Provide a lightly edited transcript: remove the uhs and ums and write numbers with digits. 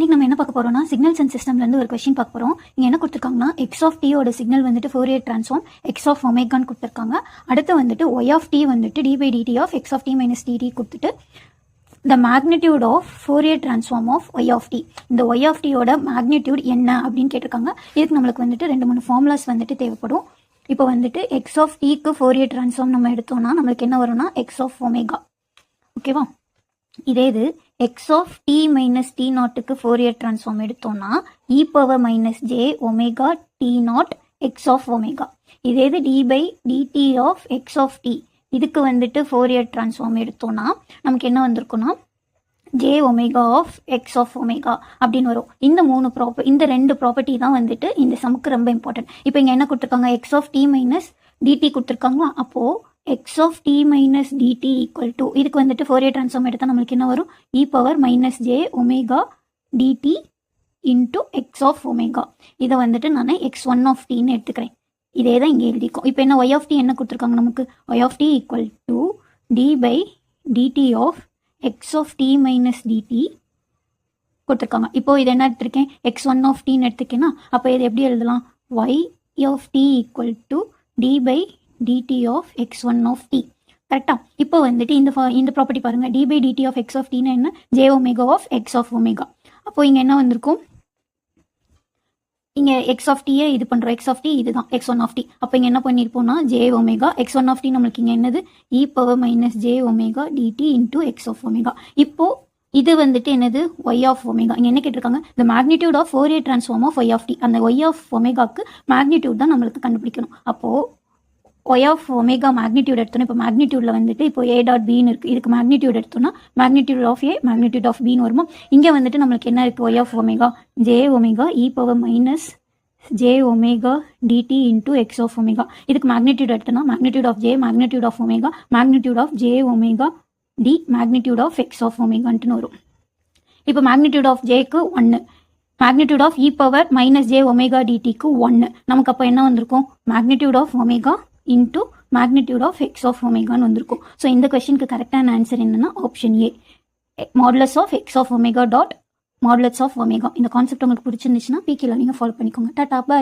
இன்னைக்கு நம்ம என்ன பார்க்க போறோம்னா சிக்னல்ஸ் அண்ட் சிஸ்டம்ல இருந்து ஒரு கொஸ்டின் பார்க்க போறோம். இங்க என்ன கொடுத்துருக்காங்கன்னா எக்ஸ் ஆஃப் டியோட சிக்னல் வந்துட்டு ஃபோரியர் டிரான்ஸ்ஃபார்ம் எக்ஸ் ஆஃப் ஒமேகான்னு கொடுத்துருக்காங்க. அடுத்து வந்துட்டு ஒய் ஆஃப் டி வந்துட்டு d by dt of x of t minus dt கொடுத்துட்டு the magnitude of Fourier transform of y of t. இந்த y of t யோட magnitude என்ன அப்படின்னு கேட்டிருக்காங்க. இதுக்கு நம்மளுக்கு வந்துட்டு 2-3 ஃபார்முலாஸ் வந்துட்டு தேவைப்படும். இப்போ வந்துட்டு x of t க்கு Fourier transform நம்ம எடுத்தோம்னா நம்மளுக்கு என்ன வரும்னா x of omega. ஓகேவா? இதே இது x of t minus t நாட்டுக்கு Fourier transform எடுத்தோம்னா e power minus j omega t naught x of omega. இதே இது d by dt of x of t இதுக்கு வந்துட்டு ஃபோரியர் டிரான்ஸ்ஃபார்ம் எடுத்தோம்னா நமக்கு என்ன வந்திருக்குன்னா j omega of x of omega அப்படின்னு வரும். இந்த ரெண்டு ப்ராப்பர்ட்டி தான் வந்துட்டு இந்த சமுக்கு ரொம்ப இம்பார்ட்டன்ட். இப்போ இங்கே என்ன கொடுத்துருக்காங்க, x of t minus td கொடுத்துருக்காங்களா, அப்போது x of t minus td equal to இதுக்கு வந்துட்டு ஃபோரியர் டிரான்ஸ்ஃபார்ம் எடுத்தால் நம்மளுக்கு என்ன வரும், e power minus j omega td into x of omega. இதை வந்துட்டு நான் எக்ஸ் ஒன் ஆஃப் டின்னு எடுத்துக்கிறேன். இதே தான் இங்கே எழுதிக்கும். இப்போ என்ன ஒய் ஆஃப் டி என்ன கொடுத்துருக்காங்க நமக்கு, y of t equal to d by dt of x of t minus td கொடுத்துருக்காங்க. இப்போ இது என்ன எடுத்திருக்கேன், எக்ஸ் ஒன் ஆஃப் டின்னு எடுத்துக்கேன்னா அப்போ இது எப்படி எழுதலாம், y of t equal to d by dt of x one of t. கரெக்டா? இப்போ வந்துட்டு இந்த ப்ராப்பர்ட்டி பாருங்கள், d by dt of x of டின்னா என்ன, j omega of x of omega. அப்போ இங்கே என்ன வந்திருக்கும், இங்கே எக்ஸ் ஆஃப் டியை இது பண்ணுறோம், எக்ஸ் ஆஃப் டி இதுதான் எக்ஸ் ஒன் ஆஃப் டி. அப்போ இங்கே என்ன பண்ணியிருப்போம்னா j omega x one of t நம்மளுக்கு இங்கே என்னது e power minus j omega td into x of omega. இப்போ இது வந்துட்டு என்னது ஒய் ஆஃப் ஒமேகா. இங்கே என்ன கேட்டிருக்காங்க, இந்த magnitude of Fourier transform of y of t. அந்த ஒய் ஆஃப் ஒமேகாக்கு மேக்னிடியூட் தான் நம்மளுக்கு கண்டுபிடிக்கணும். அப்போது ஒய் ஆஃப் ஒமேகா மேக்னிடியூட் எடுத்தோன்னா இப்போ மேக்னிடியூட்ல வந்துட்டு இப்போ ஏ டாட் பின்னு இருக்குது, இதுக்கு மேக்னிடியூட் எடுத்தோன்னா magnitude of A magnitude of பின்னு வருமா. இங்கே வந்துட்டு நம்மளுக்கு என்ன இருக்குது, y of omega j omega e power minus j omega td into x of omega. இதுக்கு மேக்னிடியூட் எடுத்தோன்னா magnitude of j magnitude of omega magnitude of j omega t magnitude of x of ஒமேகான்ட்டுன்னு வரும். இப்போ magnitude of ஜேக்கு 1, magnitude of e power minus j omega டிடிக்கு 1. நமக்கு அப்போ என்ன வந்திருக்கும், magnitude of omega into magnitude of x of ஒமேகான்னு வந்திருக்கும். ஸோ இந்த கொஸ்டினுக்கு கரெக்டான ஆன்சர் என்னன்னா option A, modulus of x of omega dot modulus of omega. இந்த கான்செப்ட் உங்களுக்கு பிடிச்சிருந்துச்சுன்னா பிகேல நீங்கள் ஃபாலோ பண்ணிக்கோங்க. Tata, by.